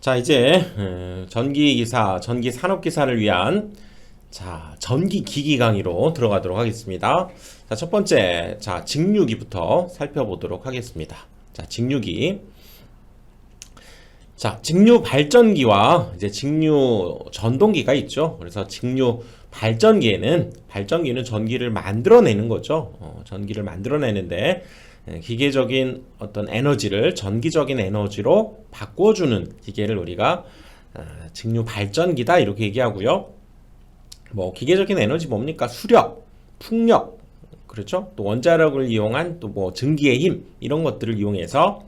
자, 이제 전기기사, 전기산업기사를 위한 전기기기 강의로 들어가도록 하겠습니다. 자, 첫 번째, 직류기부터 살펴보도록 하겠습니다. 자, 직류기. 자, 직류 발전기와 이제 직류 전동기가 있죠. 그래서 직류 발전기는 전기를 만들어내는 거죠. 전기를 만들어내는데 기계적인 어떤 에너지를 전기적인 에너지로 바꿔주는 기계를 우리가 직류 발전기다 이렇게 얘기하고요. 뭐 기계적인 에너지 뭡니까? 수력, 풍력, 그렇죠? 또 원자력을 이용한 또 뭐 증기의 힘 이런 것들을 이용해서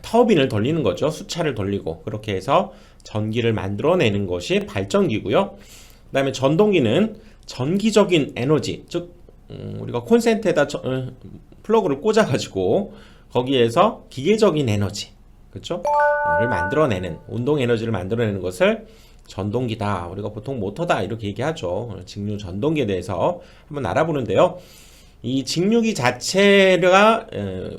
터빈을 돌리는 거죠. 수차를 돌리고 그렇게 해서 전기를 만들어내는 것이 발전기고요. 그 다음에 전동기는 전기적인 에너지, 즉 우리가 콘센트에다 플러그를 꽂아가지고 거기에서 기계적인 에너지, 그렇죠? 를 만들어내는 운동 에너지를 만들어내는 것을 전동기다. 우리가 보통 모터다 이렇게 얘기하죠. 직류 전동기에 대해서 한번 알아보는데요. 이 직류기 자체가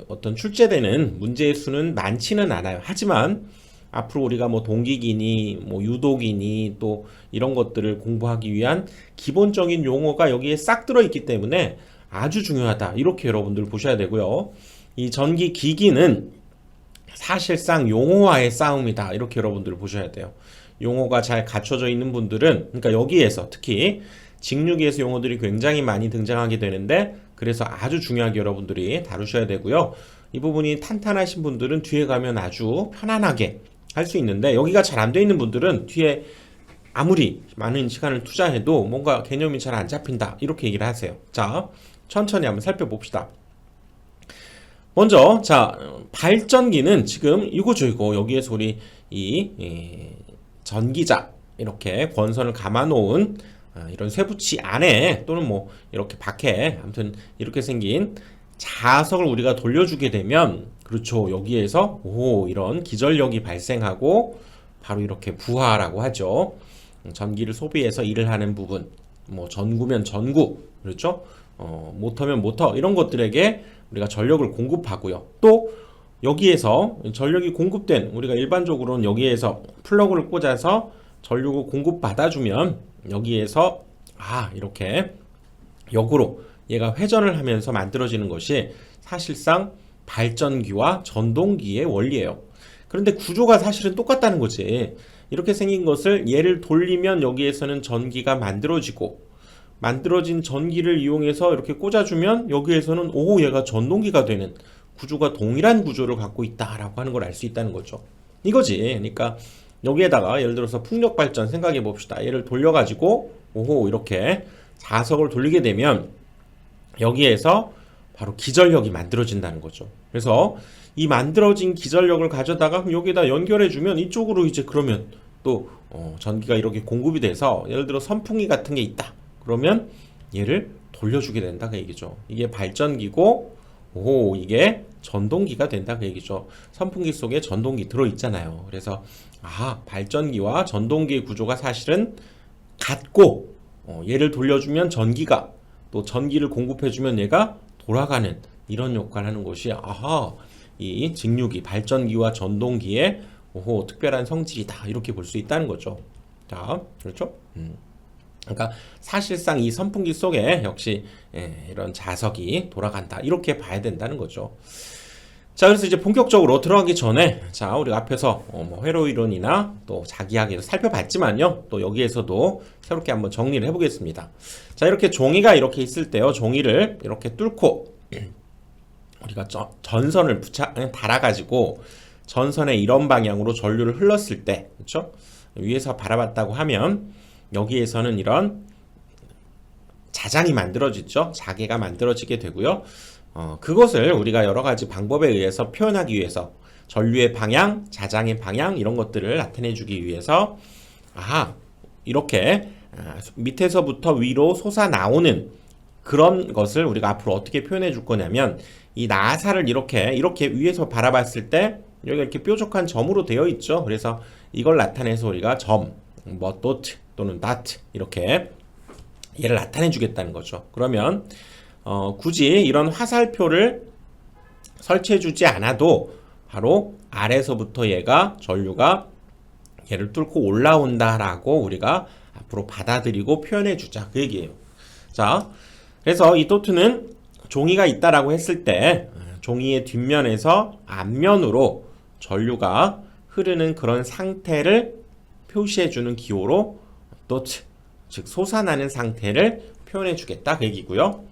어떤 출제되는 문제의 수는 많지는 않아요. 하지만 앞으로 우리가 뭐 동기기니 뭐 유도기니 또 이런 것들을 공부하기 위한 기본적인 용어가 여기에 싹 들어있기 때문에 아주 중요하다 이렇게 여러분들 보셔야 되고요. 이 전기기기는 사실상 용어와의 싸움이다 이렇게 여러분들 보셔야 돼요. 용어가 잘 갖춰져 있는 분들은, 그러니까 여기에서 특히 직류기에서 용어들이 굉장히 많이 등장하게 되는데 그래서 아주 중요하게 여러분들이 다루셔야 되고요. 이 부분이 탄탄하신 분들은 뒤에 가면 아주 편안하게 할 수 있는데 여기가 잘 안 돼 있는 분들은 뒤에 아무리 많은 시간을 투자해도 뭔가 개념이 잘 안 잡힌다 이렇게 얘기를 하세요. 자, 천천히 한번 살펴봅시다. 먼저 발전기는 지금 이거죠. 이거 여기에서 우리 이 전기자 이렇게 권선을 감아 놓은 이런 쇠붙이 안에 또는 뭐 이렇게 밖에 아무튼 이렇게 생긴 자석을 우리가 돌려주게 되면 그렇죠. 여기에서 이런 기전력이 발생하고 바로 이렇게 부하라고 하죠. 전기를 소비해서 일을 하는 부분, 뭐 전구면 전구, 그렇죠? 모터면 모터 이런 것들에게 우리가 전력을 공급하고요. 또 여기에서 전력이 공급된 우리가 일반적으로는 여기에서 플러그를 꽂아서 전력을 공급받아주면 여기에서 이렇게 역으로 얘가 회전을 하면서 만들어지는 것이 사실상 발전기와 전동기의 원리예요. 그런데 구조가 사실은 똑같다는 거지. 이렇게 생긴 것을 얘를 돌리면 여기에서는 전기가 만들어지고 만들어진 전기를 이용해서 이렇게 꽂아주면 여기에서는 얘가 전동기가 되는 구조가 동일한 구조를 갖고 있다라고 하는 걸 알 수 있다는 거죠. 이거지. 그러니까 여기에다가 예를 들어서 풍력 발전 생각해 봅시다. 얘를 돌려가지고 이렇게 자석을 돌리게 되면 여기에서 바로 기전력이 만들어진다는 거죠. 그래서 이 만들어진 기전력을 가져다가 여기다 연결해 주면 이쪽으로 이제 그러면 또 전기가 이렇게 공급이 돼서 예를 들어 선풍기 같은 게 있다. 그러면 얘를 돌려주게 된다 그 얘기죠. 이게 발전기고 이게 전동기가 된다 그 얘기죠. 선풍기 속에 전동기 들어있잖아요. 그래서 발전기와 전동기의 구조가 사실은 같고 얘를 돌려주면 전기가 또 전기를 공급해주면 얘가 돌아가는 이런 역할을 하는 것이 이 직류기 발전기와 전동기의 특별한 성질이다 이렇게 볼 수 있다는 거죠. 자, 그렇죠? 그러니까 사실상 이 선풍기 속에 역시 이런 자석이 돌아간다 이렇게 봐야 된다는 거죠. 자, 그래서 이제 본격적으로 들어가기 전에 우리가 앞에서 회로 이론이나 또 자기학에서 살펴봤지만요. 또 여기에서도 새롭게 한번 정리를 해보겠습니다. 자, 이렇게 종이가 이렇게 있을 때요. 종이를 이렇게 뚫고 우리가 전선을 달아가지고 전선의 이런 방향으로 전류를 흘렀을 때, 그렇죠? 위에서 바라봤다고 하면 여기에서는 이런 자장이 만들어지죠. 자개가 만들어지게 되고요. 그것을 우리가 여러 가지 방법에 의해서 표현하기 위해서 전류의 방향, 자장의 방향 이런 것들을 나타내주기 위해서 이렇게 밑에서부터 위로 솟아나오는 그런 것을 우리가 앞으로 어떻게 표현해 줄 거냐면 이 나사를 이렇게 위에서 바라봤을 때 여기가 이렇게 뾰족한 점으로 되어 있죠. 그래서 이걸 나타내서 우리가 점, 뭐 도트 또는 다트 이렇게 얘를 나타내 주겠다는 거죠. 그러면 굳이 이런 화살표를 설치해 주지 않아도 바로 아래서부터 얘가 전류가 얘를 뚫고 올라온다라고 우리가 앞으로 받아들이고 표현해 주자 그 얘기예요. 자, 그래서 이 도트는 종이가 있다라고 했을 때 종이의 뒷면에서 앞면으로 전류가 흐르는 그런 상태를 표시해 주는 기호로 도트, 즉 솟아나는 상태를 표현해 주겠다 그 얘기고요.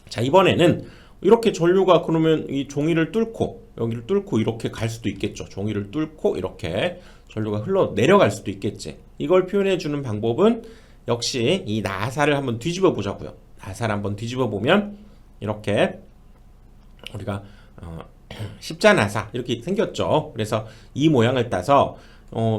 자, 이번에는 이렇게 전류가 그러면 이 종이를 뚫고 여기를 뚫고 이렇게 갈 수도 있겠죠. 종이를 뚫고 이렇게 전류가 흘러 내려갈 수도 있겠지. 이걸 표현해 주는 방법은 역시 이 나사를 한번 뒤집어 보자고요. 나사를 한번 뒤집어 보면 이렇게 우리가 십자나사 이렇게 생겼죠. 그래서 이 모양을 따서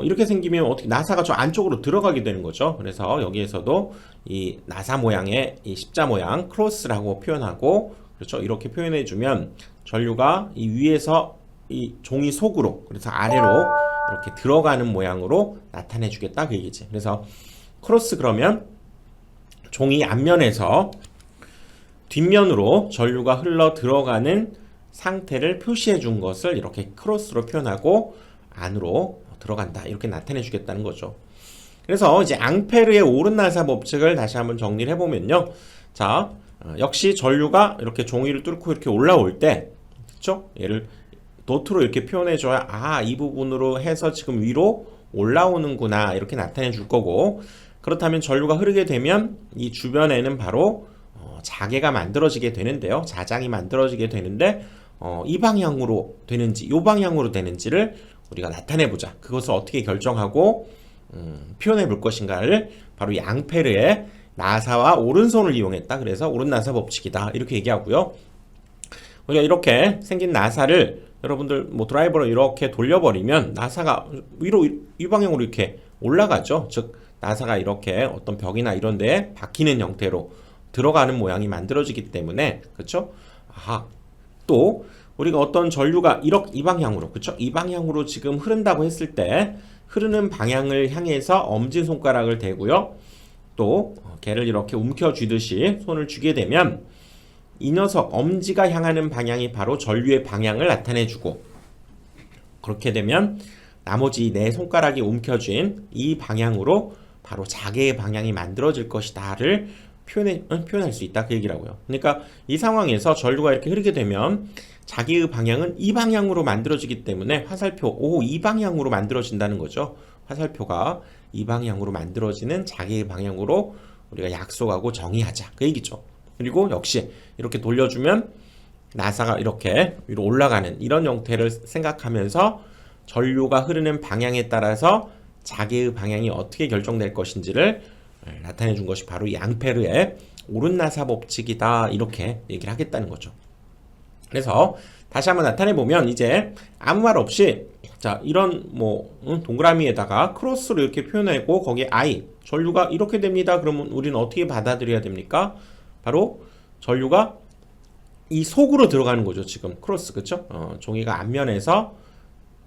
이렇게 생기면 어떻게 나사가 저 안쪽으로 들어가게 되는 거죠. 그래서 여기에서도 이 나사 모양의 이 십자 모양 크로스라고 표현하고, 그렇죠. 이렇게 표현해 주면 전류가 이 위에서 이 종이 속으로, 그래서 아래로 이렇게 들어가는 모양으로 나타내 주겠다 그 얘기지. 그래서 크로스 그러면 종이 앞면에서 뒷면으로 전류가 흘러 들어가는 상태를 표시해 준 것을 이렇게 크로스로 표현하고 안으로 들어간다 이렇게 나타내 주겠다는 거죠. 그래서 이제 앙페르의 오른나사 법칙을 다시 한번 정리를 해보면요. 자, 역시 전류가 이렇게 종이를 뚫고 이렇게 올라올 때, 그렇죠? 얘를 도트로 이렇게 표현해 줘야 이 부분으로 해서 지금 위로 올라오는구나 이렇게 나타내 줄 거고, 그렇다면 전류가 흐르게 되면 이 주변에는 바로 자개가 만들어지게 되는데요. 자장이 만들어지게 되는데 이 방향으로 되는지 이 방향으로 되는지를 우리가 나타내 보자. 그것을 어떻게 결정하고 표현해 볼 것인가를 바로 이 앙페르의 나사와 오른손을 이용했다. 그래서 오른나사 법칙이다 이렇게 얘기하고요. 우리가 이렇게 생긴 나사를 여러분들 뭐 드라이버로 이렇게 돌려버리면 나사가 위로 이 방향으로 이렇게 올라가죠. 즉 나사가 이렇게 어떤 벽이나 이런 데에 박히는 형태로 들어가는 모양이 만들어지기 때문에, 그렇죠? 또 우리가 어떤 전류가 이렇게 이 방향으로, 그렇죠? 이 방향으로 지금 흐른다고 했을 때 흐르는 방향을 향해서 엄지손가락을 대고요. 또 걔를 이렇게 움켜쥐듯이 손을 쥐게 되면 이 녀석 엄지가 향하는 방향이 바로 전류의 방향을 나타내주고, 그렇게 되면 나머지 네 손가락이 움켜쥔 이 방향으로 바로 자개의 방향이 만들어질 것이다를 표현할 수 있다 그 얘기라고요. 그러니까 이 상황에서 전류가 이렇게 흐르게 되면 자기의 방향은 이 방향으로 만들어지기 때문에 화살표 이 방향으로 만들어진다는 거죠. 화살표가 이 방향으로 만들어지는 자기의 방향으로 우리가 약속하고 정의하자 그 얘기죠. 그리고 역시 이렇게 돌려주면 나사가 이렇게 위로 올라가는 이런 형태를 생각하면서 전류가 흐르는 방향에 따라서 자기의 방향이 어떻게 결정될 것인지를 나타내 준 것이 바로 이 앙페르의 오른나사 법칙이다 이렇게 얘기를 하겠다는 거죠. 그래서 다시 한번 나타내 보면 이제 아무 말 없이 자 이런 동그라미에다가 크로스로 이렇게 표현하고 거기에 I 전류가 이렇게 됩니다. 그러면 우리는 어떻게 받아들여야 됩니까? 바로 전류가 이 속으로 들어가는 거죠. 지금 크로스, 그렇죠? 종이가 앞면에서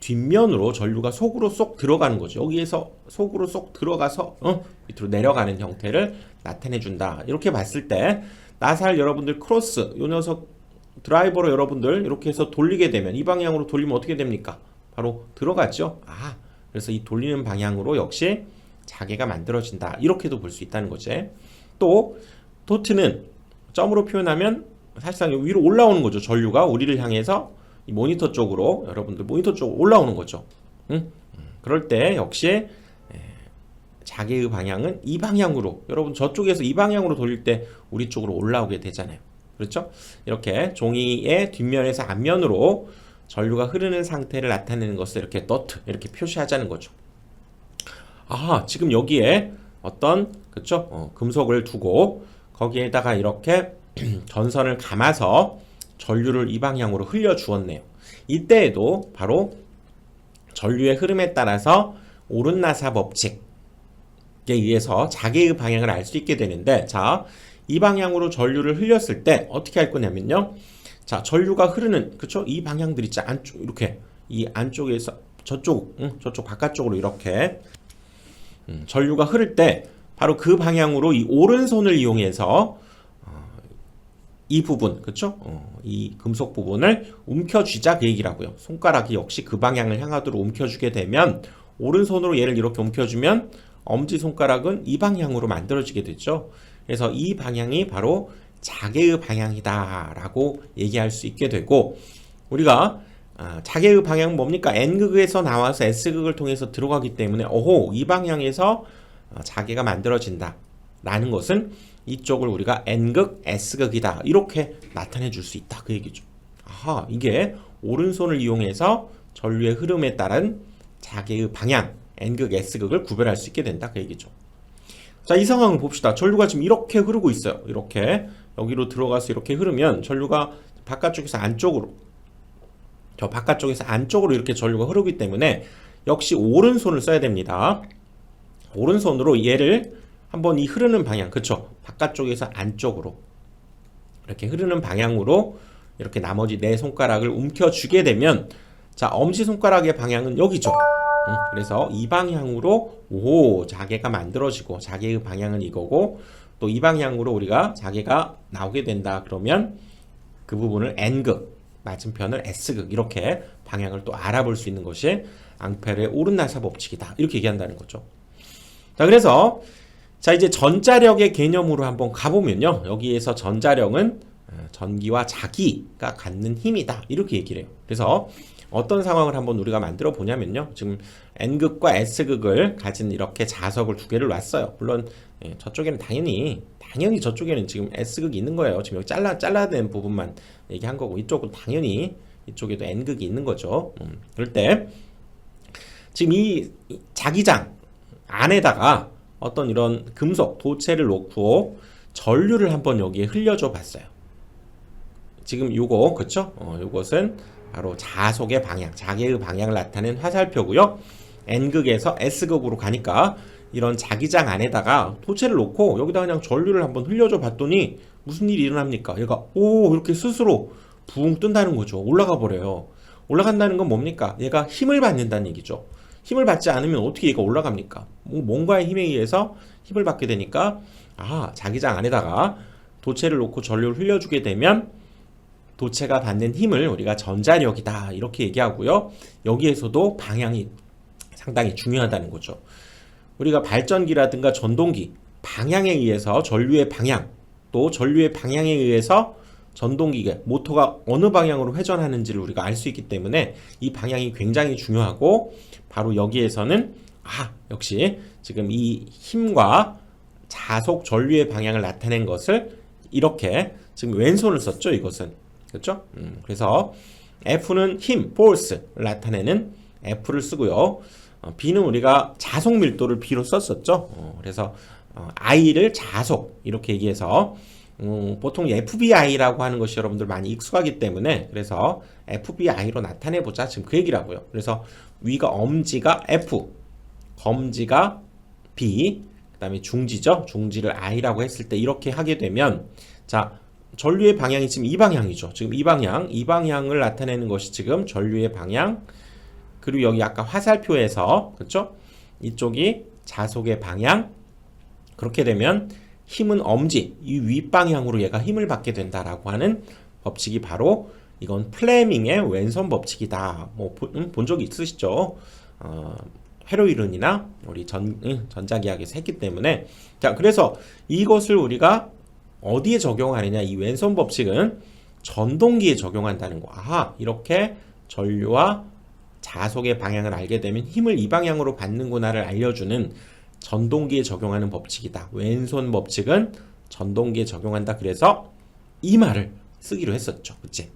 뒷면으로 전류가 속으로 쏙 들어가는 거죠. 여기에서 속으로 쏙 들어가서 밑으로 내려가는 형태를 나타내 준다. 이렇게 봤을 때 나사를 여러분들 크로스, 요 녀석 드라이버로 여러분들 이렇게 해서 돌리게 되면 이 방향으로 돌리면 어떻게 됩니까? 바로 들어갔죠. 그래서 이 돌리는 방향으로 역시 자개가 만들어진다. 이렇게도 볼 수 있다는 거지. 또 도트는 점으로 표현하면 사실상 위로 올라오는 거죠. 전류가 우리를 향해서 이 모니터 쪽으로, 여러분들 모니터 쪽으로 올라오는 거죠. 그럴 때 역시 자개의 방향은 이 방향으로, 여러분 저쪽에서 이 방향으로 돌릴 때 우리 쪽으로 올라오게 되잖아요. 그렇죠? 이렇게 종이의 뒷면에서 앞면으로 전류가 흐르는 상태를 나타내는 것을 이렇게 도트 이렇게 표시하자는 거죠. 지금 여기에 어떤, 그렇죠? 금속을 두고 거기에다가 이렇게 전선을 감아서 전류를 이 방향으로 흘려 주었네요. 이때에도 바로 전류의 흐름에 따라서 오른나사 법칙에 의해서 자기의 방향을 알 수 있게 되는데, 자, 이 방향으로 전류를 흘렸을 때 어떻게 할 거냐면요. 자, 전류가 흐르는, 그쵸? 이 방향들 있죠? 안쪽, 이렇게. 이 안쪽에서 저쪽 바깥쪽으로 이렇게 전류가 흐를 때 바로 그 방향으로 이 오른손을 이용해서 이 부분, 그쵸? 이 금속 부분을 움켜쥐자 그 얘기라고요. 손가락이 역시 그 방향을 향하도록 움켜주게 되면 오른손으로 얘를 이렇게 움켜주면 엄지손가락은 이 방향으로 만들어지게 되죠. 그래서 이 방향이 바로 자개의 방향이다 라고 얘기할 수 있게 되고, 우리가 자개의 방향은 뭡니까? N극에서 나와서 S극을 통해서 들어가기 때문에 오호, 이 방향에서 자개가 만들어진다 라는 것은 이쪽을 우리가 N극, S극이다 이렇게 나타내 줄 수 있다 그 얘기죠. 아하, 이게 오른손을 이용해서 전류의 흐름에 따른 자개의 방향 N극, S극을 구별할 수 있게 된다 그 얘기죠. 자, 이 상황을 봅시다. 전류가 지금 이렇게 흐르고 있어요. 이렇게 여기로 들어가서 이렇게 흐르면 전류가 바깥쪽에서 안쪽으로, 저 바깥쪽에서 안쪽으로 이렇게 전류가 흐르기 때문에 역시 오른손을 써야 됩니다. 오른손으로 얘를 한번 이 흐르는 방향, 그쵸? 바깥쪽에서 안쪽으로 이렇게 흐르는 방향으로 이렇게 나머지 네 손가락을 움켜쥐게 되면, 자, 엄지손가락의 방향은 여기죠. 그래서 이 방향으로 오, 자개가 만들어지고, 자개의 방향은 이거고, 또 이 방향으로 우리가 자개가 나오게 된다 그러면 그 부분을 N극, 맞은편을 S극 이렇게 방향을 또 알아볼 수 있는 것이 앙페르의 오른날사 법칙이다 이렇게 얘기한다는 거죠. 자, 그래서 자, 이제 전자력의 개념으로 한번 가보면요, 여기에서 전자력은 전기와 자기가 갖는 힘이다 이렇게 얘기를 해요. 그래서 어떤 상황을 한번 우리가 만들어 보냐면요, 지금 N극과 S극을 가진 이렇게 자석을 두 개를 놨어요. 물론 저쪽에는 당연히 저쪽에는 지금 S극이 있는 거예요. 지금 여기 잘라낸 부분만 얘기한 거고, 이쪽은 당연히 이쪽에도 N극이 있는 거죠. 그럴 때 지금 이 자기장 안에다가 어떤 이런 금속 도체를 놓고 전류를 한번 여기에 흘려줘 봤어요. 지금 요거, 그쵸? 요것은 바로 자속의 방향, 자개의 방향을 나타낸 화살표고요. N극에서 S극으로 가니까 이런 자기장 안에다가 도체를 놓고 여기다 그냥 전류를 한번 흘려줘 봤더니 무슨 일이 일어납니까? 얘가 오, 이렇게 스스로 붕 뜬다는 거죠. 올라가 버려요. 올라간다는 건 뭡니까? 얘가 힘을 받는다는 얘기죠. 힘을 받지 않으면 어떻게 얘가 올라갑니까? 뭔가의 힘에 의해서 힘을 받게 되니까, 자기장 안에다가 도체를 놓고 전류를 흘려주게 되면 도체가 받는 힘을 우리가 전자력이다 이렇게 얘기하고요. 여기에서도 방향이 상당히 중요하다는 거죠. 우리가 발전기라든가 전동기, 방향에 의해서 전류의 방향, 또 전류의 방향에 의해서 전동기가, 모터가 어느 방향으로 회전하는지를 우리가 알 수 있기 때문에 이 방향이 굉장히 중요하고, 바로 여기에서는 역시 지금 이 힘과 자속 전류의 방향을 나타낸 것을 이렇게 지금 왼손을 썼죠. 이것은, 그렇죠? 그래서 F는 힘, force를 나타내는 F를 쓰고요. B는 우리가 자속 밀도를 B로 썼었죠. 그래서 I를 자속 이렇게 얘기해서 보통 FBI라고 하는 것이 여러분들 많이 익숙하기 때문에, 그래서 FBI로 나타내보자 지금 그 얘기라고요. 그래서 위가 엄지가 F, 검지가 B, 그 다음에 중지죠. 중지를 I라고 했을 때 이렇게 하게 되면, 자, 전류의 방향이 지금 이 방향이죠. 지금 이 방향을 나타내는 것이 지금 전류의 방향, 그리고 여기 아까 화살표에서, 그렇죠? 이쪽이 자속의 방향. 그렇게 되면 힘은 엄지, 이 윗방향으로 얘가 힘을 받게 된다라고 하는 법칙이 바로, 이건 플레밍의 왼손 법칙이다. 뭐 본 적이 있으시죠? 회로이론이나 우리 전자기학에서 했기 때문에. 자, 그래서 이것을 우리가 어디에 적용하느냐, 이 왼손 법칙은 전동기에 적용한다는 거. 이렇게 전류와 자속의 방향을 알게 되면 힘을 이 방향으로 받는구나를 알려주는 전동기에 적용하는 법칙이다. 왼손 법칙은 전동기에 적용한다. 그래서 이 말을 쓰기로 했었죠. 그치?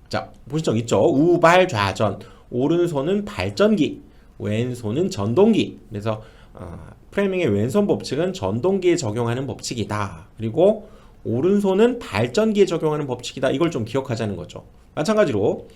자, 보신 적 있죠? 우발좌전. 오른손은 발전기, 왼손은 전동기. 그래서 프레밍의 왼손 법칙은 전동기에 적용하는 법칙이다. 그리고 오른손은 발전기에 적용하는 법칙이다. 이걸 좀 기억하자는 거죠. 마찬가지로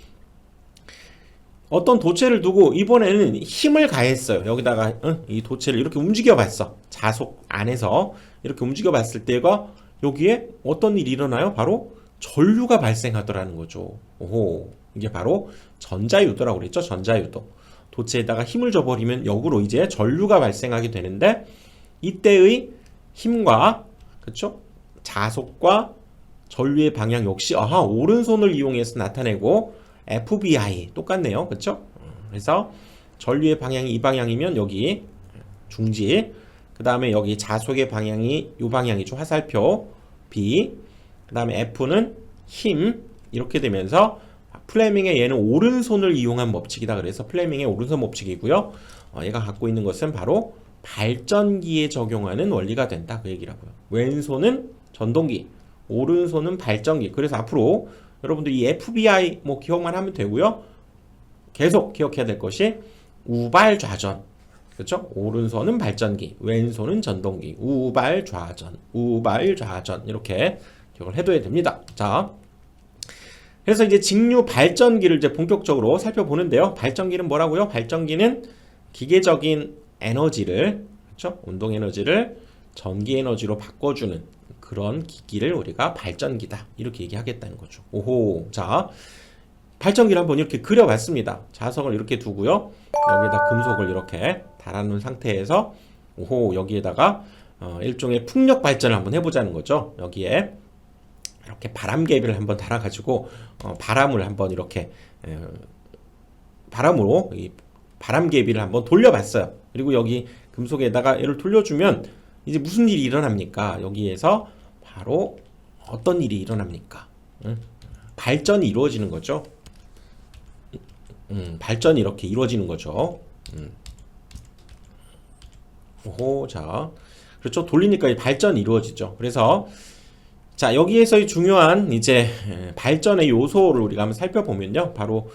어떤 도체를 두고 이번에는 힘을 가했어요. 여기다가 이 도체를 이렇게 움직여 봤어. 자속 안에서 이렇게 움직여 봤을 때가 여기에 어떤 일이 일어나요? 바로 전류가 발생하더라는 거죠. 오호, 이게 바로 전자유도라고 그랬죠. 전자유도. 도체에다가 힘을 줘버리면 역으로 이제 전류가 발생하게 되는데, 이때의 힘과, 그렇죠? 자속과 전류의 방향 역시 오른손을 이용해서 나타내고 FBI 똑같네요. 그렇죠? 그래서 전류의 방향이 이 방향이면 여기 중지, 그 다음에 여기 자속의 방향이 이 방향이죠. 화살표 B, 그 다음에 F는 힘, 이렇게 되면서 플레밍의 얘는 오른손을 이용한 법칙이다. 그래서 플레밍의 오른손 법칙이고요. 얘가 갖고 있는 것은 바로 발전기에 적용하는 원리가 된다. 그 얘기라고요. 왼손은 전동기, 오른손은 발전기. 그래서 앞으로 여러분들 이 FBI 뭐 기억만 하면 되고요. 계속 기억해야 될 것이 우발좌전. 그렇죠? 오른손은 발전기, 왼손은 전동기. 우발좌전, 우발좌전. 이렇게 기억을 해둬야 됩니다. 자, 그래서 이제 직류 발전기를 이제 본격적으로 살펴보는데요. 발전기는 뭐라고요? 발전기는 기계적인 에너지를, 그렇죠? 운동 에너지를 전기 에너지로 바꿔주는 그런 기기를 우리가 발전기다. 이렇게 얘기하겠다는 거죠. 오호. 자, 발전기를 한번 이렇게 그려봤습니다. 자석을 이렇게 두고요. 여기에다 금속을 이렇게 달아놓은 상태에서 오호, 여기에다가 일종의 풍력 발전을 한번 해보자는 거죠. 여기에 이렇게 바람개비를 한번 달아가지고 바람을 한번 이렇게 바람으로 이 바람개비를 한번 돌려봤어요. 그리고 여기 금속에다가 얘를 돌려주면 이제 무슨 일이 일어납니까? 여기에서 바로 어떤 일이 일어납니까? 발전이 이루어지는 거죠. 발전이 이렇게 이루어지는 거죠. 오호, 자, 그렇죠. 돌리니까 이 발전이 이루어지죠. 그래서 자, 여기에서의 중요한 이제 발전의 요소를 우리가 한번 살펴보면요. 바로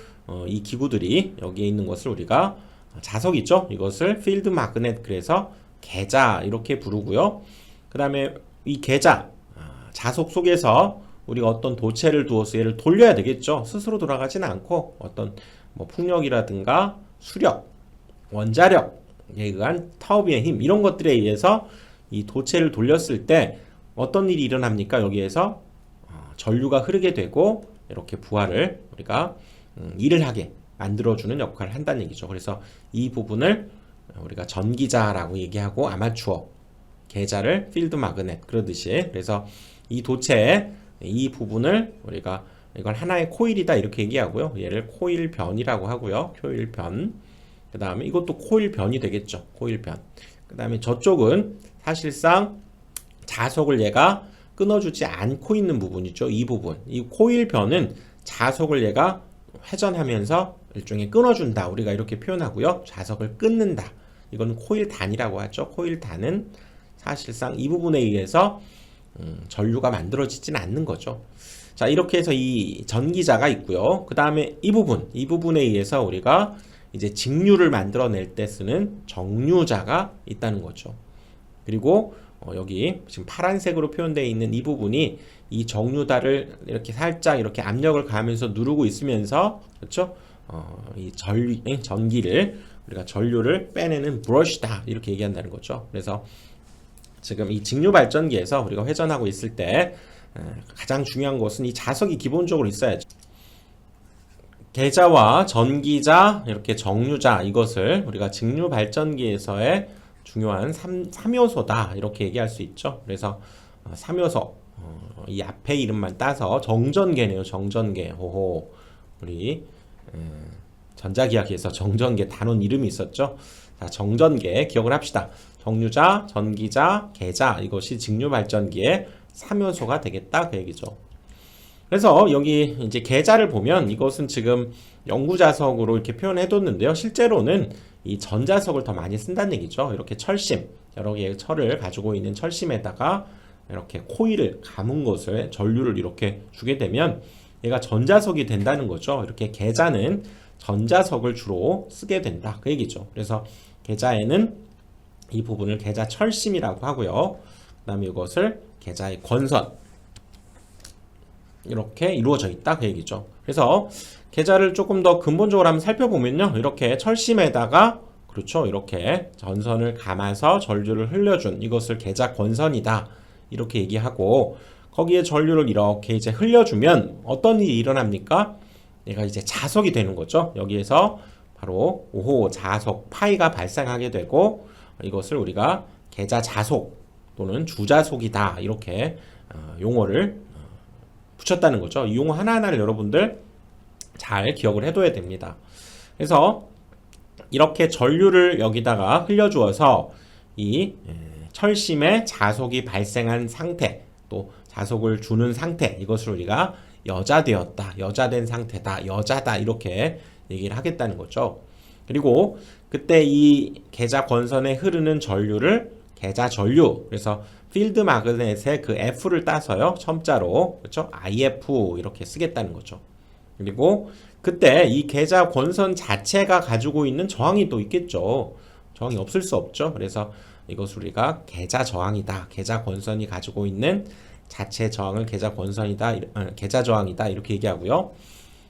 이 기구들이 여기에 있는 것을 우리가 자석이죠. 이것을 필드 마그넷, 그래서 계자 이렇게 부르고요. 그 다음에 이 계자, 자석 속에서 우리가 어떤 도체를 두어서 얘를 돌려야 되겠죠. 스스로 돌아가지는 않고 어떤 뭐 풍력이라든가 수력, 원자력에 의한 타우비의 힘, 이런 것들에 의해서 이 도체를 돌렸을 때 어떤 일이 일어납니까? 여기에서 전류가 흐르게 되고 이렇게 부하를 우리가 일을 하게 만들어주는 역할을 한다는 얘기죠. 그래서 이 부분을 우리가 전기자라고 얘기하고 아마추어 계자를 필드 마그넷 그러듯이, 그래서 이 도체의 이 부분을 우리가 이걸 하나의 코일이다 이렇게 얘기하고요. 얘를 코일변이라고 하고요. 코일변. 그 다음에 이것도 코일변이 되겠죠. 코일변. 그 다음에 저쪽은 사실상 자석을 얘가 끊어주지 않고 있는 부분이죠. 이 부분. 이 코일변은 자석을 얘가 회전하면서 일종의 끊어준다. 우리가 이렇게 표현하고요. 자석을 끊는다. 이건 코일단이라고 하죠. 코일단은 사실상 이 부분에 의해서 전류가 만들어지진 않는 거죠. 자, 이렇게 해서 이 전기자가 있고요. 그 다음에 이 부분에 의해서 우리가 이제 직류를 만들어낼 때 쓰는 정류자가 있다는 거죠. 그리고 여기 지금 파란색으로 표현되어 있는 이 부분이 이 정류달을 이렇게 살짝 이렇게 압력을 가하면서 누르고 있으면서, 그렇죠? 이 전기를 우리가 전류를 빼내는 브러쉬다 이렇게 얘기한다는 거죠. 그래서 지금 이 직류 발전기에서 우리가 회전하고 있을 때 가장 중요한 것은 이 자석이 기본적으로 있어야죠. 계자와 전기자, 이렇게 정류자, 이것을 우리가 직류 발전기에서의 중요한 3요소다 이렇게 얘기할 수 있죠. 그래서 3요소, 이 앞에 이름만 따서 정전계네요. 정전계. 호호, 우리 전자기학에서 정전계 단원 이름이 있었죠. 자, 정전계 기억을 합시다. 정류자, 전기자, 계자, 이것이 직류 발전기의 3요소가 되겠다 그 얘기죠. 그래서 여기 이제 계자를 보면 이것은 지금 영구자석으로 이렇게 표현해뒀는데요. 실제로는 이 전자석을 더 많이 쓴다는 얘기죠. 이렇게 철심, 여러 개의 철을 가지고 있는 철심에다가 이렇게 코일을 감은 것을 전류를 이렇게 주게 되면 얘가 전자석이 된다는 거죠. 이렇게 계자는 전자석을 주로 쓰게 된다 그 얘기죠. 그래서 계자에는 이 부분을 계자 철심이라고 하고요. 그 다음에 이것을 계자의 권선, 이렇게 이루어져 있다 그 얘기죠. 그래서 계자를 조금 더 근본적으로 한번 살펴보면요. 이렇게 철심에다가, 그렇죠, 이렇게 전선을 감아서 전류를 흘려준 이것을 계자 권선이다 이렇게 얘기하고, 거기에 전류를 이렇게 이제 흘려주면 어떤 일이 일어납니까? 얘가 이제 자석이 되는 거죠. 여기에서 바로 5호 자석 파이가 발생하게 되고, 이것을 우리가 계자 자속 또는 주자속이다 이렇게 용어를 붙였다는 거죠. 이 용어 하나하나를 여러분들 잘 기억을 해둬야 됩니다. 그래서 이렇게 전류를 여기다가 흘려주어서 이 철심에 자속이 발생한 상태, 또 자속을 주는 상태, 이것을 우리가 여자되었다, 여자된 상태다, 여자다 이렇게 얘기를 하겠다는 거죠. 그리고 그때 이 계자 권선에 흐르는 전류를 계자 전류, 그래서 필드 마그넷의 그 F를 따서요 첨자로, 그렇죠? IF 이렇게 쓰겠다는 거죠. 그리고 그때 이 계자 권선 자체가 가지고 있는 저항이 또 있겠죠. 저항이 없을 수 없죠. 그래서 이것을 우리가 계자 저항이다, 계자 권선이 가지고 있는 자체 저항을 계자 권선이다, 계자 저항이다 이렇게 얘기하고요.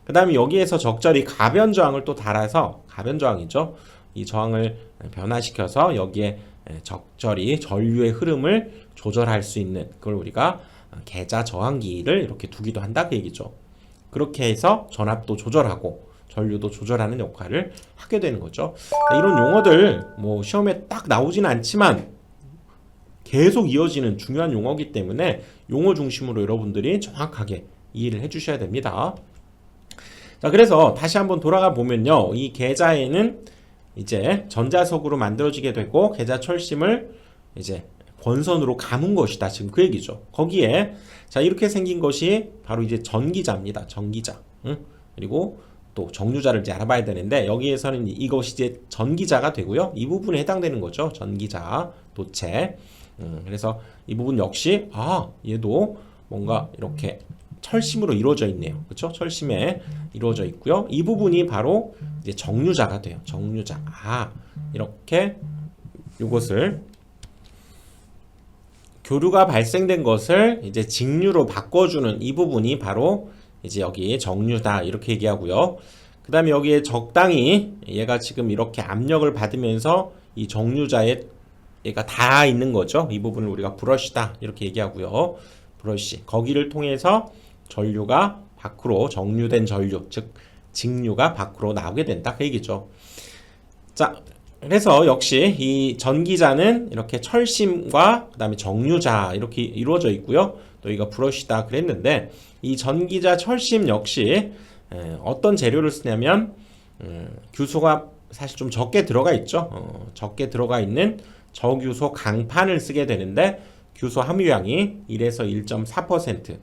그 다음에 여기에서 적절히 가변 저항을 또 달아서, 가변 저항이죠, 이 저항을 변화시켜서 여기에 적절히 전류의 흐름을 조절할 수 있는, 그걸 우리가 계자 저항기를 이렇게 두기도 한다 그 얘기죠. 그렇게 해서 전압도 조절하고 전류도 조절하는 역할을 하게 되는 거죠. 이런 용어들 뭐 시험에 딱 나오진 않지만 계속 이어지는 중요한 용어이기 때문에 용어 중심으로 여러분들이 정확하게 이해를 해 주셔야 됩니다. 자, 그래서 다시 한번 돌아가 보면요, 이 계자에는 이제 전자석으로 만들어지게 되고 계자 철심을 이제 권선으로 감은 것이다, 지금 그 얘기죠. 거기에 자 이렇게 생긴 것이 바로 이제 전기자입니다. 전기자. 그리고 또 정류자를 이제 알아봐야 되는데, 여기에서는 이것이 이제 전기자가 되고요, 이 부분에 해당되는 거죠. 전기자 도체. 그래서 이 부분 역시 얘도 뭔가 이렇게 철심으로 이루어져 있네요. 그렇죠? 철심에 이루어져 있고요. 이 부분이 바로 이제 정류자가 돼요. 정류자. 이렇게 이것을 교류가 발생된 것을 이제 직류로 바꿔주는 이 부분이 바로 이제 여기 정류다 이렇게 얘기하고요. 그 다음에 여기에 적당히 얘가 지금 이렇게 압력을 받으면서 이 정류자에 얘가 닿아 있는 거죠. 이 부분을 우리가 브러쉬다 이렇게 얘기하고요. 브러쉬. 거기를 통해서 전류가 밖으로, 정류된 전류, 즉 직류가 밖으로 나오게 된다 그 얘기죠. 자, 그래서 역시 이 전기자는 이렇게 철심과 그 다음에 정류자 이렇게 이루어져 있고요. 또 이거 브러쉬다 그랬는데, 이 전기자 철심 역시 어떤 재료를 쓰냐면 규소가 사실 좀 적게 들어가 있죠. 적게 들어가 있는 저규소 강판을 쓰게 되는데, 규소 함유량이 1에서 1.4%.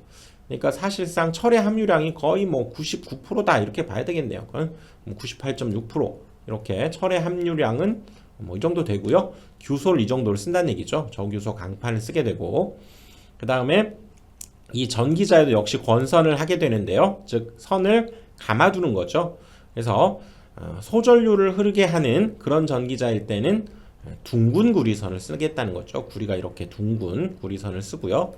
그러니까 사실상 철의 함유량이 거의 뭐 99%다 이렇게 봐야 되겠네요. 98.6% 이렇게 철의 함유량은 뭐 이 정도 되고요. 규소를 이 정도를 쓴다는 얘기죠. 저규소 강판을 쓰게 되고, 그 다음에 이 전기자에도 역시 권선을 하게 되는데요. 즉 선을 감아두는 거죠. 그래서 소전류를 흐르게 하는 그런 전기자일 때는 둥근 구리선을 쓰겠다는 거죠. 구리가 이렇게 둥근 구리선을 쓰고요.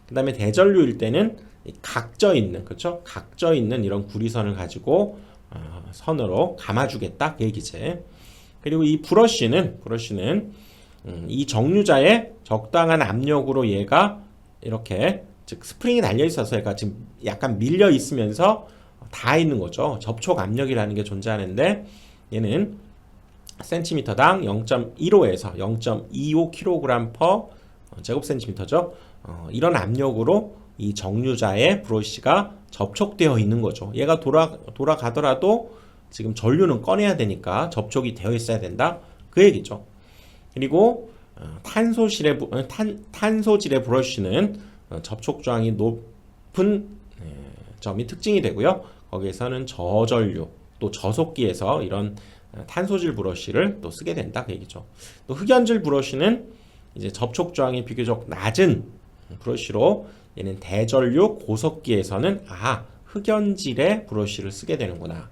그 다음에 대전류일 때는 각져 있는, 그렇죠? 각져 있는 이런 구리선을 가지고 선으로 감아주겠다 그 얘기지. 그리고 이 브러쉬는 이 정류자에 적당한 압력으로 얘가 이렇게, 즉 스프링이 달려 있어서 얘가 지금 약간 밀려 있으면서 닿아 있는 거죠. 접촉 압력이라는 게 존재하는데, 얘는 센티미터당 0.15에서 0.25kg per 제곱센티미터죠. 이런 압력으로 이 정류자의 브러쉬가 접촉되어 있는 거죠. 얘가 돌아가더라도 지금 전류는 꺼내야 되니까 접촉이 되어 있어야 된다 그 얘기죠. 그리고 탄소질의 브러쉬는 접촉 저항이 높은 점이 특징이 되고요. 거기에서는 저전류 또 저속기에서 이런 탄소질 브러쉬를 또 쓰게 된다 그 얘기죠. 또 흑연질 브러쉬는 이제 접촉 저항이 비교적 낮은 브러쉬로, 얘는 대전류 고속기에서는 흑연질의 브러쉬를 쓰게 되는구나.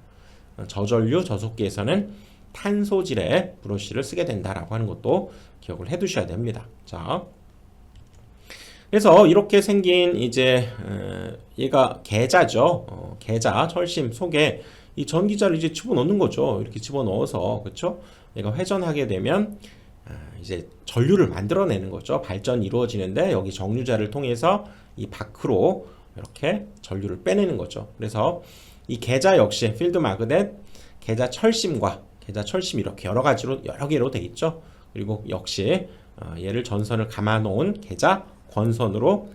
저전류 저속기에서는 탄소질의 브러쉬를 쓰게 된다라고 하는 것도 기억을 해 두셔야 됩니다. 자, 그래서 이렇게 생긴 이제 얘가 계자죠. 계자 철심 속에 이 전기자를 이제 집어넣는 거죠. 이렇게 집어넣어서, 그렇죠? 얘가 회전하게 되면 이제 전류를 만들어내는 거죠. 발전이 이루어지는데, 여기 정류자를 통해서 이 밖으로 이렇게 전류를 빼내는 거죠. 그래서 이 계자 역시 필드 마그넷, 계자 철심과 계자 철심 이렇게 여러 개로 돼 있죠. 그리고 역시 얘를 전선을 감아 놓은 계자 권선으로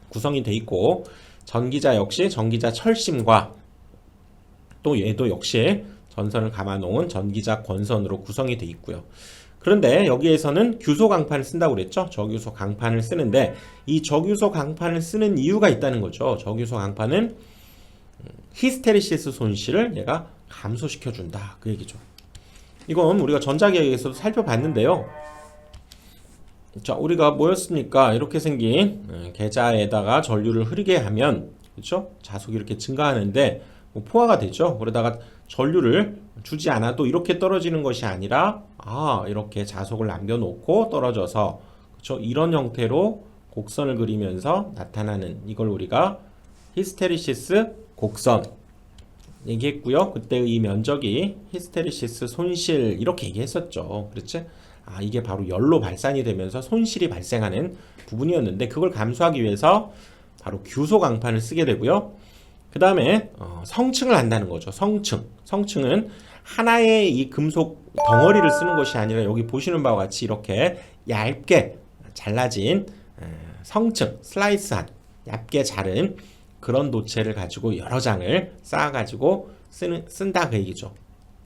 구성이 돼 있고, 전기자 역시 전기자 철심과 또 얘도 역시 전선을 감아놓은 전기자 권선으로 구성이 되어 있고요. 그런데 여기에서는 규소 강판을 쓴다고 그랬죠. 저규소 강판을 쓰는데 이 저규소 강판을 쓰는 이유가 있다는 거죠. 저규소 강판은 히스테리시스 손실을 얘가 감소시켜 준다 그 얘기죠. 이건 우리가 전자계에서도 살펴봤는데요. 자, 우리가 뭐였습니까? 이렇게 생긴 계자에다가 전류를 흐르게 하면 그렇죠? 자속이 이렇게 증가하는데 뭐 포화가 되죠. 그러다가 전류를 주지 않아도 이렇게 떨어지는 것이 아니라 이렇게 자속을 남겨놓고 떨어져서 그렇죠? 이런 형태로 곡선을 그리면서 나타나는 이걸 우리가 히스테리시스 곡선 얘기했고요. 그때의 이 면적이 히스테리시스 손실 이렇게 얘기했었죠. 그렇지? 이게 바로 열로 발산이 되면서 손실이 발생하는 부분이었는데 그걸 감수하기 위해서 바로 규소 강판을 쓰게 되고요. 그 다음에 성층을 한다는 거죠. 성층은 하나의 이 금속 덩어리를 쓰는 것이 아니라 여기 보시는 바와 같이 이렇게 얇게 잘라진 성층, 슬라이스한 얇게 자른 그런 도체를 가지고 여러 장을 쌓아가지고 쓴다 그 얘기죠.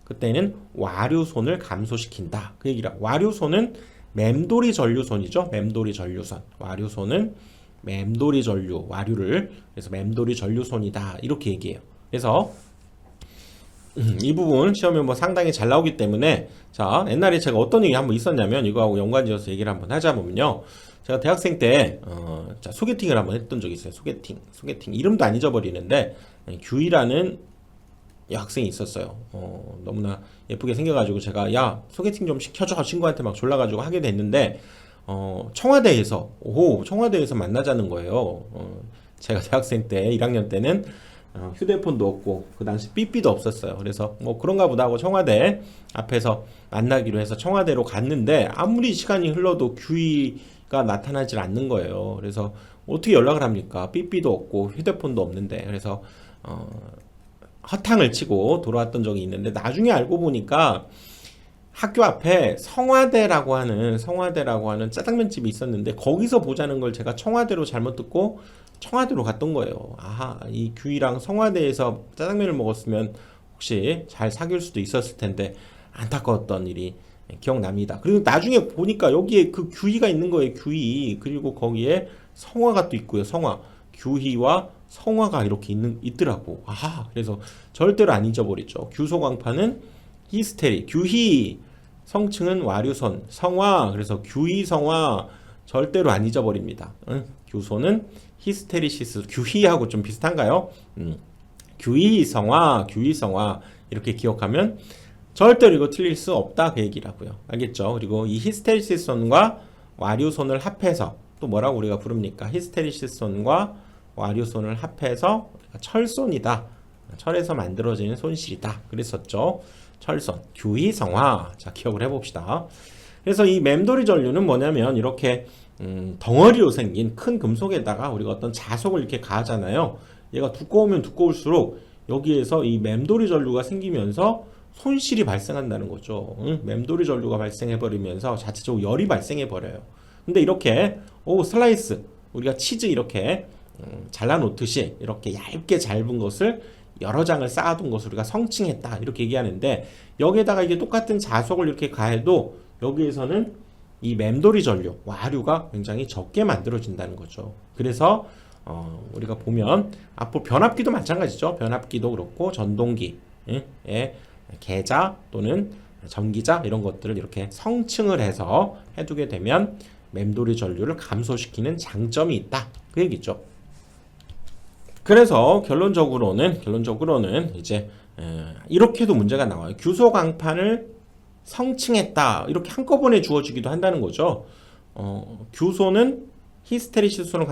그때는 와류손을 감소시킨다 그 얘기라. 와류손은 맴돌이 전류손이죠. 맴돌이 전류선. 와류손은 맴돌이 전류, 와류를 그래서 맴돌이 전류손이다 이렇게 얘기해요. 그래서 이 부분 시험에 뭐 상당히 잘 나오기 때문에 자 옛날에 제가 어떤 얘기 한번 있었냐면 이거하고 연관지어서 얘기를 한번 하자면요. 제가 대학생 때 소개팅을 한번 했던 적이 있어요. 소개팅 이름도 안 잊어버리는데 규희라는 학생이 있었어요. 너무나 예쁘게 생겨가지고 제가 야 소개팅 좀 시켜줘 친구한테 막 졸라가지고 하게 됐는데 청와대에서 만나자는 거예요. 제가 대학생 때 1학년 때는 휴대폰도 없고 그 당시 삐삐도 없었어요. 그래서 뭐 그런가 보다 하고 청와대 앞에서 만나기로 해서 청와대로 갔는데 아무리 시간이 흘러도 규희가 나타나질 않는 거예요. 그래서 어떻게 연락을 합니까? 삐삐도 없고 휴대폰도 없는데. 그래서 허탕을 치고 돌아왔던 적이 있는데 나중에 알고 보니까 학교 앞에 성화대라고 하는 짜장면집이 있었는데 거기서 보자는 걸 제가 청와대로 잘못 듣고 청와대로 갔던 거예요. 이 규희랑 성화대에서 짜장면을 먹었으면 혹시 잘 사귈 수도 있었을 텐데 안타까웠던 일이 기억납니다. 그리고 나중에 보니까 여기에 그 규희가 있는 거예요. 규희. 그리고 거기에 성화가 또 있고요. 성화. 규희와 성화가 이렇게 있더라고. 그래서 절대로 안 잊어버리죠. 규소광파는 히스테리, 규희, 성층은 와류선, 성화, 그래서 규희, 성화 절대로 안 잊어버립니다. 규소는 히스테리시스, 규희하고 좀 비슷한가요? 규희, 성화 이렇게 기억하면 절대로 이거 틀릴 수 없다 그 얘기라고요. 알겠죠? 그리고 이 히스테리시스선과 와류선을 합해서 또 뭐라고 우리가 부릅니까? 히스테리시스선과 와류손을 합해서 철손이다. 철에서 만들어지는 손실이다. 그랬었죠. 철손, 규희성화. 자, 기억을 해봅시다. 그래서 이 맴돌이 전류는 뭐냐면 이렇게 덩어리로 생긴 큰 금속에다가 우리가 어떤 자석을 이렇게 가하잖아요. 얘가 두꺼우면 두꺼울수록 여기에서 이 맴돌이 전류가 생기면서 손실이 발생한다는 거죠. 맴돌이 전류가 발생해버리면서 자체적으로 열이 발생해버려요. 근데 이렇게 슬라이스 우리가 치즈 이렇게 잘라놓듯이 이렇게 얇게 짧은 것을 여러 장을 쌓아둔 것을 우리가 성층했다 이렇게 얘기하는데 여기에다가 이게 똑같은 자석을 이렇게 가해도 여기에서는 이 맴돌이 전류, 와류가 굉장히 적게 만들어진다는 거죠. 그래서 우리가 보면 앞으로 변압기도 마찬가지죠. 변압기도 그렇고 전동기의 계자 또는 전기자 이런 것들을 이렇게 성층을 해서 해두게 되면 맴돌이 전류를 감소시키는 장점이 있다 그 얘기죠. 그래서 결론적으로는 이제 이렇게도 문제가 나와요. 규소 강판을 성층했다 이렇게 한꺼번에 주어지기도 한다는 거죠. 규소는 히스테리시스손을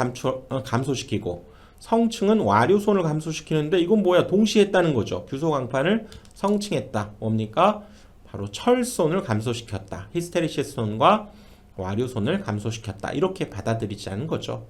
감소시키고 성층은 와류손을 감소시키는데 이건 뭐야? 동시에 했다는 거죠. 규소 강판을 성층했다. 뭡니까? 바로 철손을 감소시켰다. 히스테리시스손과 와류손을 감소시켰다. 이렇게 받아들이자는 거죠.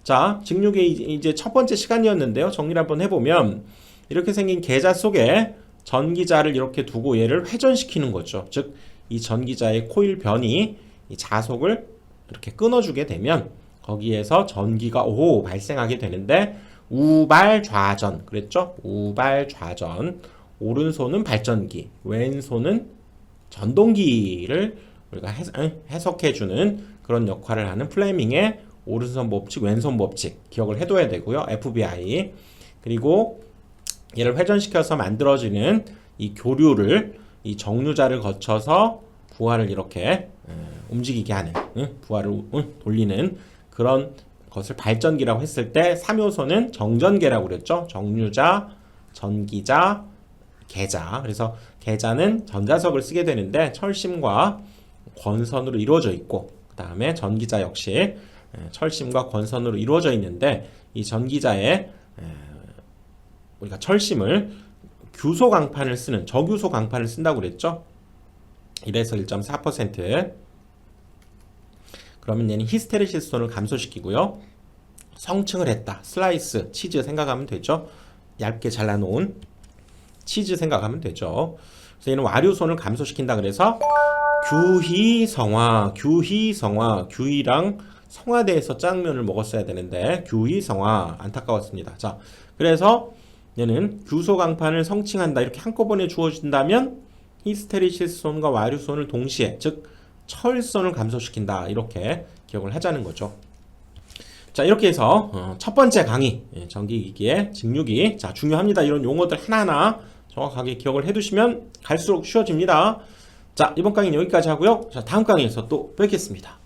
자, 직육의 이제 첫 번째 시간이었는데요. 정리를 한번 해보면 이렇게 생긴 계자 속에 전기자를 이렇게 두고 얘를 회전시키는 거죠. 즉, 이 전기자의 코일 변이 이 자속을 이렇게 끊어주게 되면 거기에서 전기가 발생하게 되는데 우발 좌전 그랬죠? 우발 좌전. 오른손은 발전기, 왼손은 전동기를 우리가 해석해주는 그런 역할을 하는 플레밍의 오른손 법칙, 왼손 법칙 기억을 해둬야 되고요. FBI. 그리고 얘를 회전시켜서 만들어지는 이 교류를 이 정류자를 거쳐서 부하를 이렇게 움직이게 하는, 부하를 돌리는 그런 것을 발전기라고 했을 때 3요소는 정전계라고 그랬죠. 정류자, 전기자, 계자. 그래서 계자는 전자석을 쓰게 되는데 철심과 권선으로 이루어져 있고, 그 다음에 전기자 역시 철심과 권선으로 이루어져 있는데, 이 전기자에 우리가 철심을 규소 강판을 쓰는, 저규소 강판을 쓴다고 그랬죠. 1에서 1.4%. 그러면 얘는 히스테르시스톤을 감소시키고요. 성층을 했다. 슬라이스, 치즈 생각하면 되죠. 얇게 잘라놓은 치즈 생각하면 되죠. 그래서 얘는 와류손을 감소시킨다. 그래서 규희성화, 규희랑 성화대에서 짱면을 먹었어야 되는데 규희성화 안타까웠습니다. 자, 그래서 얘는 규소 강판을 성층한다. 이렇게 한꺼번에 주어진다면 히스테리시스손과 와류손을 동시에, 즉 철선을 감소시킨다. 이렇게 기억을 하자는 거죠. 자, 이렇게 해서 첫 번째 강의 전기기기의 직류기, 자 중요합니다. 이런 용어들 하나하나 정확하게 기억을 해두시면 갈수록 쉬워집니다. 자, 이번 강의는 여기까지 하고요. 자, 다음 강의에서 또 뵙겠습니다.